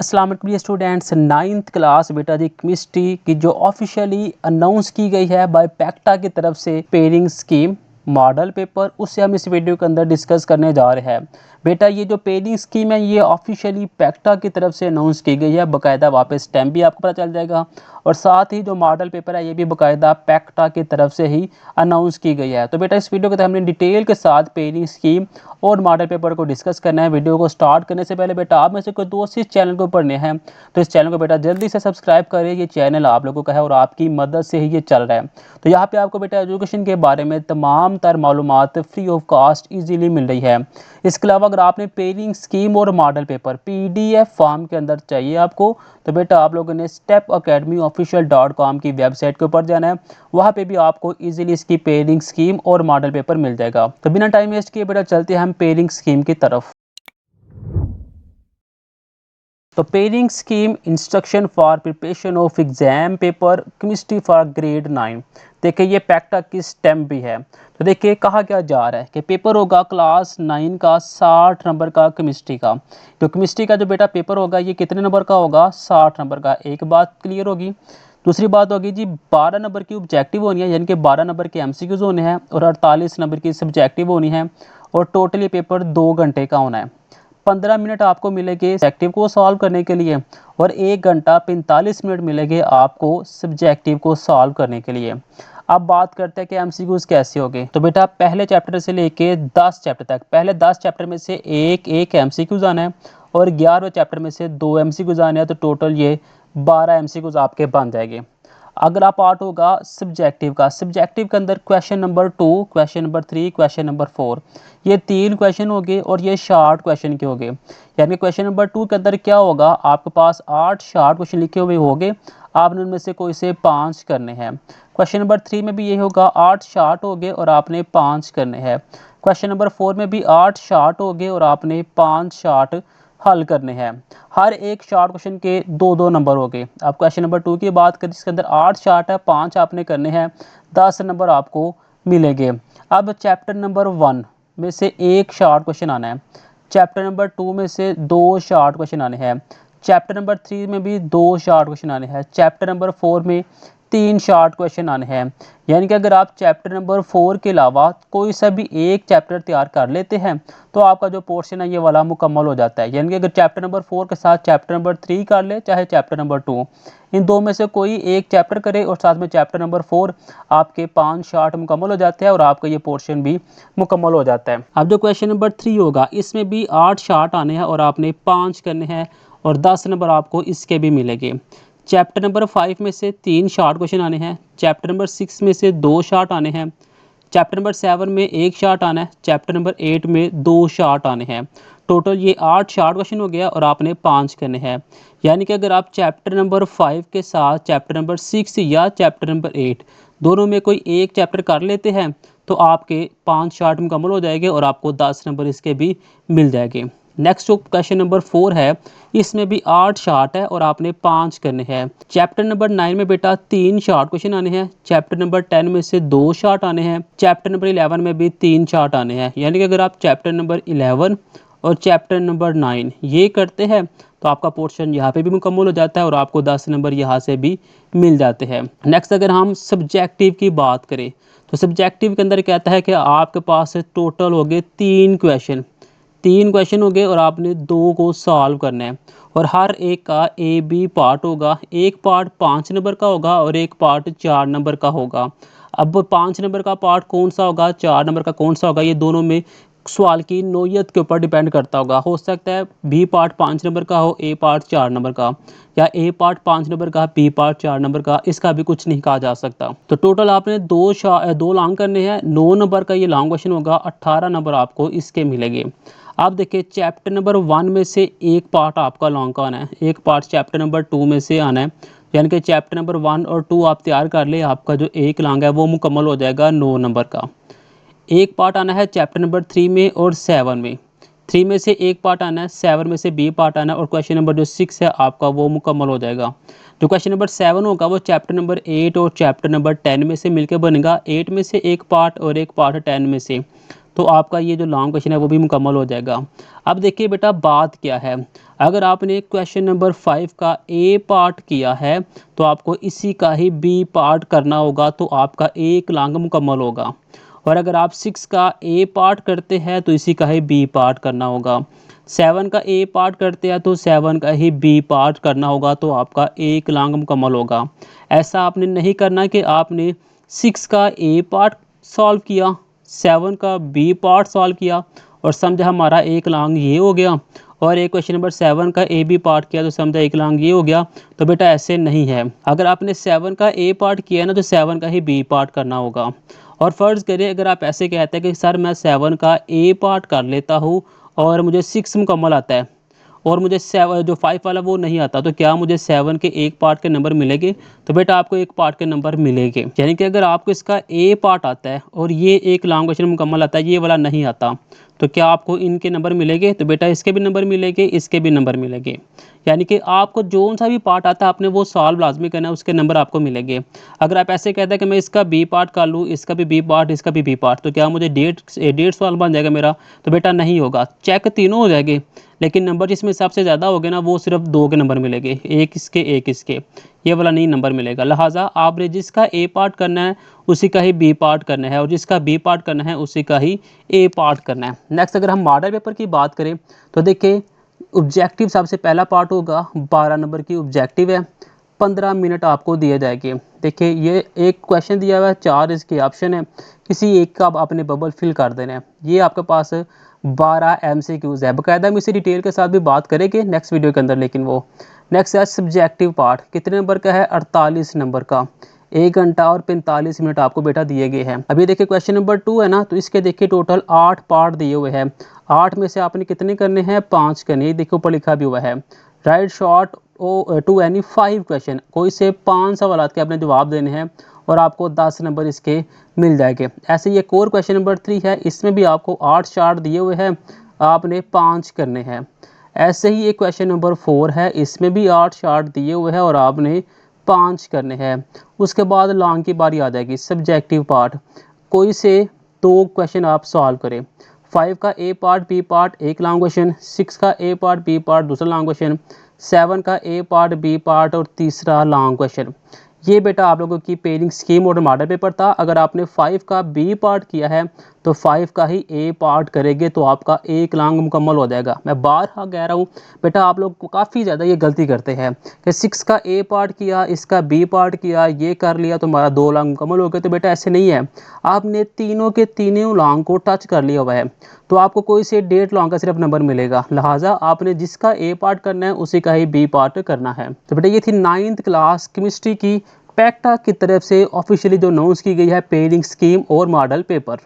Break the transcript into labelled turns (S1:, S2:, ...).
S1: अस्सलाम वालेकुम students. Ninth class बेटा जी केमिस्ट्री की जो ऑफिशियली अनाउंस की गई है बाय पैक्टा की तरफ से पेयरिंग स्कीम मॉडल पेपर, उससे हम इस वीडियो के अंदर डिस्कस करने जा रहे हैं। बेटा ये जो पेयरिंग स्कीम है ये ऑफिशियली पैक्टा की तरफ से अनाउंस की गई है, बाकायदा वहाँ पे स्टैम्प भी आपको पता चल जाएगा। और साथ ही जो मॉडल पेपर है ये भी बाकायदा पैक्टा की तरफ से ही अनाउंस की गई है। तो बेटा इस वीडियो के तहत हमने डिटेल के साथ पेयरिंग स्कीम और मॉडल पेपर को डिस्कस करना है। वीडियो को स्टार्ट करने से पहले बेटा आप में से कोई दोस्त इस चैनल को पढ़ने हैं तो इस चैनल को बेटा जल्दी से सब्सक्राइब करें। ये चैनल आप लोगों का है और आपकी मदद से ही ये चल रहा है। तो यहाँ पे आपको बेटा एजुकेशन के बारे में तमाम तर मालूमात फ्री ऑफ कास्ट इजीली मिल रही है। इसके अलावा अगर आपने पेयरिंग स्कीम और मॉडल पेपर पीडीएफ फॉर्म के अंदर चाहिए आपको, तो बेटा आप लोगों ने stepacademyofficial.com की वेबसाइट के ऊपर जाना है। वहाँ पे भी आपको इजीली इसकी पेयरिंग स्कीम और मॉडल पेपर मिल जाएगा। तो बिना टाइम वेस्ट किए बेटा चलते हैं हम पेयरिंग स्कीम की तरफ। तो pairing scheme instruction for preparation of exam paper chemistry for grade 9। देखिए ये पैक्टा की स्टेम भी है। तो देखिए कहा क्या जा रहा है कि पेपर होगा क्लास 9 का 60 नंबर का केमिस्ट्री का। तो केमिस्ट्री का जो बेटा पेपर होगा ये कितने नंबर का होगा? 60 नंबर का। एक बात क्लियर होगी। दूसरी बात होगी जी 12 नंबर की ऑब्जेक्टिव होनी है, यानी कि 12 नंबर के एमसीक्यूज होने हैं और 48 नंबर की सब्जेक्टिव होनी है। और टोटली पेपर 2 घंटे का होना है। 15 मिनट आपको मिलेंगे सब्जेक्टिव को सॉल्व करने के लिए और 1 घंटा 45 मिनट मिलेंगे आपको सब्जेक्टिव को सॉल्व करने के लिए। अब बात करते हैं कि एमसीक्यूज कैसे होंगे। तो बेटा पहले चैप्टर से लेके 10 चैप्टर तक, पहले 10 चैप्टर में से एक एमसीक्यूज आना है और 11वें चैप्टर में से 2 एमसीक्यूज आने हैं। तो टोटल ये 12 एमसीक्यूज आपके बन जाएंगे। अगला पार्ट होगा सब्जेक्टिव का। सब्जेक्टिव के अंदर question number 2, question number 3, question number 4, ये 3 क्वेश्चन हो गए और ये शार्ट क्वेश्चन के हो गए। यानी क्वेश्चन नंबर 2 के अंदर क्या होगा, आपके पास 8 शार्ट क्वेश्चन लिखे हुए होंगे, आपने उनमें से कोई से 5 करने हैं। क्वेश्चन नंबर 3 में भी यही होगा, 8 शार्ट हो गए और आपने 5 करने हैं। क्वेश्चन नंबर 4 में भी 8 शार्ट हो गए और आपने 5 शार्ट हल करने हैं। हर एक शार्ट क्वेश्चन के 2-2 नंबर हो गए। अब क्वेश्चन नंबर 2 की बात करें जिसके अंदर 8 शार्ट है, 5 आपने करने हैं, 10 नंबर आपको मिलेंगे। अब चैप्टर नंबर 1 में से एक शार्ट क्वेश्चन आना है, चैप्टर नंबर 2 में से 2 शार्ट क्वेश्चन आने हैं, चैप्टर नंबर 3 में भी 2 शार्ट क्वेश्चन आने हैं, चैप्टर नंबर 4 में 3 शार्ट क्वेश्चन आने हैं। यानी कि अगर आप चैप्टर नंबर 4 के अलावा कोई सा भी एक चैप्टर तैयार कर लेते हैं तो आपका जो पोर्शन है ये वाला मुकम्मल हो जाता है। यानी कि अगर चैप्टर नंबर 4 के साथ चैप्टर नंबर 3 कर ले, चाहे चैप्टर नंबर 2, इन दो में से कोई एक चैप्टर करे और साथ में चैप्टर नंबर 4, आपके 5 शार्ट मुकम्मल हो जाते हैं और आपका ये पोर्शन भी मुकम्मल हो जाता है। अब जो क्वेश्चन नंबर 3 होगा इसमें भी 8 शार्ट आने हैं और आपने 5 करने हैं और 10 नंबर आपको इसके भी मिलेंगे। चैप्टर नंबर 5 में से 3 शार्ट क्वेश्चन आने हैं, चैप्टर नंबर 6 में से 2 शार्ट आने हैं, चैप्टर नंबर 7 में 1 शार्ट आना है, चैप्टर नंबर 8 में 2 शार्ट आने हैं। टोटल ये 8 शार्ट क्वेश्चन हो गया और आपने 5 करने हैं। यानी कि अगर आप चैप्टर नंबर 5 के साथ चैप्टर नंबर 6 या चैप्टर नंबर 8 दोनों में कोई एक चैप्टर कर लेते हैं तो आपके 5 शार्ट मुकम्मल हो जाएंगे और आपको 10 नंबर इसके भी मिल जाएंगे। नेक्स्ट जो क्वेश्चन नंबर 4 है इसमें भी 8 शार्ट है और आपने 5 करने हैं। चैप्टर नंबर 9 में बेटा 3 शार्ट क्वेश्चन आने हैं, चैप्टर नंबर 10 में से 2 शार्ट आने हैं, चैप्टर नंबर 11 में भी 3 शार्ट आने हैं। यानी कि अगर आप चैप्टर नंबर 11 और चैप्टर नंबर 9 ये करते हैं तो आपका पोर्शन यहाँ पे भी मुकम्मल हो जाता है और आपको 10 नंबर यहाँ से भी मिल जाते हैं। नेक्स्ट अगर हम सब्जेक्टिव की बात करें तो सब्जेक्टिव के अंदर कहता है कि आपके पास टोटल हो गए 3 क्वेश्चन हो गए और आपने 2 को सॉल्व करना है और हर एक का ए बी पार्ट होगा। एक पार्ट 5 नंबर का होगा और एक पार्ट 4 नंबर का होगा। अब 5 नंबर का पार्ट कौन सा होगा, 4 नंबर का कौन सा होगा, ये दोनों में सवाल की नौयत के ऊपर डिपेंड करता होगा। हो सकता है बी पार्ट 5 नंबर का हो, ए पार्ट 4 नंबर का, या ए पार्ट 5 नंबर का, बी पार्ट 4 नंबर का, इसका भी कुछ नहीं कहा जा सकता। तो टोटल आपने दो लॉन्ग करने हैं। 9 नंबर का ये लॉन्ग क्वेश्चन होगा, 18 नंबर आपको इसके मिलेंगे। आप देखिए चैप्टर नंबर 1 में से एक पार्ट आपका लॉन्ग का आना है, एक पार्ट चैप्टर नंबर 2 में से आना है। यानी कि चैप्टर नंबर 1 और 2 आप तैयार कर ले, आपका जो एक लॉन्ग है वो मुकम्मल हो जाएगा 9 नंबर का। एक पार्ट आना है चैप्टर नंबर 3 में और 7 में, 3 में से एक पार्ट आना है, 7 में से बी पार्ट आना है और क्वेश्चन नंबर जो 6 है आपका वो मुकम्मल हो जाएगा। जो क्वेश्चन नंबर 7 होगा वो चैप्टर नंबर 8 और चैप्टर नंबर 10 में से मिलकर बनेगा, 8 में से एक पार्ट और एक पार्ट 10 में से। तो आपका ये जो लॉन्ग क्वेश्चन है वो भी मुकम्मल हो जाएगा। अब देखिए बेटा बात क्या है, अगर आपने क्वेश्चन नंबर 5 का ए पार्ट किया है तो आपको इसी का ही बी पार्ट करना होगा, तो आपका एक लॉन्ग मुकम्मल होगा। और अगर आप 6 का ए पार्ट करते हैं तो इसी का ही बी पार्ट करना होगा। 7 का ए पार्ट करते हैं तो 7 का ही बी पार्ट करना होगा, तो आपका एक लॉन्ग मुकम्मल होगा। ऐसा आपने नहीं करना कि आपने 6 का ए पार्ट सॉल्व किया, 7 का बी पार्ट सॉल्व किया और समझा हमारा एक लॉन्ग ये हो गया, और एक क्वेश्चन नंबर 7 का ए बी पार्ट किया तो समझा एक लॉन्ग ये हो गया। तो बेटा ऐसे नहीं है, अगर आपने 7 का ए पार्ट किया है ना तो 7 का ही बी पार्ट करना होगा। और फ़र्ज़ करिए अगर आप ऐसे कहते हैं कि सर मैं 7 का ए पार्ट कर लेता हूँ और मुझे 6 मुकम्मल आता है और मुझे 7 जो 5 वाला वो नहीं आता, तो क्या मुझे 7 के एक पार्ट के नंबर मिलेंगे? तो बेटा आपको एक पार्ट के नंबर मिलेंगे। यानी कि अगर आपको इसका ए पार्ट आता है और ये एक लॉन्ग क्वेश्चन मुकम्मल आता है, ये वाला नहीं आता, तो क्या आपको इनके नंबर मिलेंगे? तो बेटा इसके भी नंबर मिलेंगे, इसके भी नंबर मिलेंगे। यानी कि आपको जो सा भी पार्ट आता है आपने वो सॉल्व लाजमी करना है, उसके नंबर आपको मिलेंगे। अगर आप ऐसे कहते हैं कि मैं इसका बी पार्ट कर लूँ, इसका भी बी पार्ट, इसका भी बी पार्ट, तो क्या मुझे डेढ़ सवाल बन जाएगा मेरा? तो बेटा नहीं होगा, चेक तीनों हो जाएंगे लेकिन नंबर जिसमें सबसे ज़्यादा हो गए ना वो सिर्फ 2 के नंबर मिलेंगे, एक इसके एक इसके, ये वाला नहीं नंबर मिलेगा। लिहाजा आपने जिसका ए पार्ट करना है उसी का ही बी पार्ट करना है और जिसका बी पार्ट करना है उसी का ही ए पार्ट करना है। नेक्स्ट अगर हम मॉडल पेपर की बात करें तो देखिए ऑब्जेक्टिव सबसे पहला पार्ट होगा, 12 नंबर की ऑब्जेक्टिव है, 15 मिनट आपको दिए जाएंगे। देखिए ये एक क्वेश्चन दिया हुआ है, 4 इसके ऑप्शन है, किसी एक का आपने बबल फिल कर देना है। ये आपके पास 12 MCQs है, बाकायदा हम इसी डिटेल के साथ भी बात करेंगे नेक्स्ट वीडियो के अंदर। लेकिन वो नेक्स्ट है सब्जेक्टिव पार्ट, कितने नंबर का है? 48 नंबर का, 1 घंटा और 45 मिनट आपको बेटा दिए गए हैं। अभी देखिए क्वेश्चन नंबर 2 है ना, तो इसके देखिए टोटल 8 पार्ट दिए हुए हैं, 8 में से आपने कितने करने हैं? 5 करने। ये देखो ऊपर लिखा भी हुआ है write short to any 5 question, कोई से 5 सवाल के आपने जवाब देने हैं और आपको 10 नंबर इसके मिल जाएंगे। ऐसे ये कोर क्वेश्चन नंबर 3 है, इसमें भी आपको 8 शार्ट दिए हुए हैं, आपने 5 करने हैं। ऐसे ही एक क्वेश्चन नंबर 4 है, इसमें भी 8 शार्ट दिए हुए हैं और आपने 5 करने हैं। उसके बाद लॉन्ग की बारी आ जाएगी, सब्जेक्टिव पार्ट, कोई से 2 क्वेश्चन आप सॉल्व करें। 5 का ए पार्ट बी पार्ट एक लॉन्ग क्वेश्चन, 6 का ए पार्ट बी पार्ट दूसरा लॉन्ग क्वेश्चन, 7 का ए पार्ट बी पार्ट और तीसरा लॉन्ग क्वेश्चन। ये बेटा आप लोगों की पेयरिंग स्कीम और मॉडल पेपर था। अगर आपने 5 का बी पार्ट किया है तो 5 का ही ए पार्ट करेंगे तो आपका एक लॉन्ग मुकम्मल हो जाएगा। मैं बार कह रहा हूँ बेटा, आप लोग काफ़ी ज़्यादा ये गलती करते हैं कि 6 का ए पार्ट किया, इसका बी पार्ट किया, ये कर लिया तो हमारा 2 लॉन्ग मुकम्मल हो गए। तो बेटा ऐसे नहीं है, आपने तीनों के तीनों लॉन्ग को टच कर लिया हुआ है तो आपको कोई से 1.5 लॉन्ग का सिर्फ नंबर मिलेगा। लिहाजा आपने जिसका ए पार्ट करना है उसी का ही बी पार्ट करना है। तो बेटा ये थी 9th क्लास केमिस्ट्री की पैक्टा की तरफ से ऑफिशियली जो अनाउंस की गई है पेयरिंग स्कीम और मॉडल पेपर।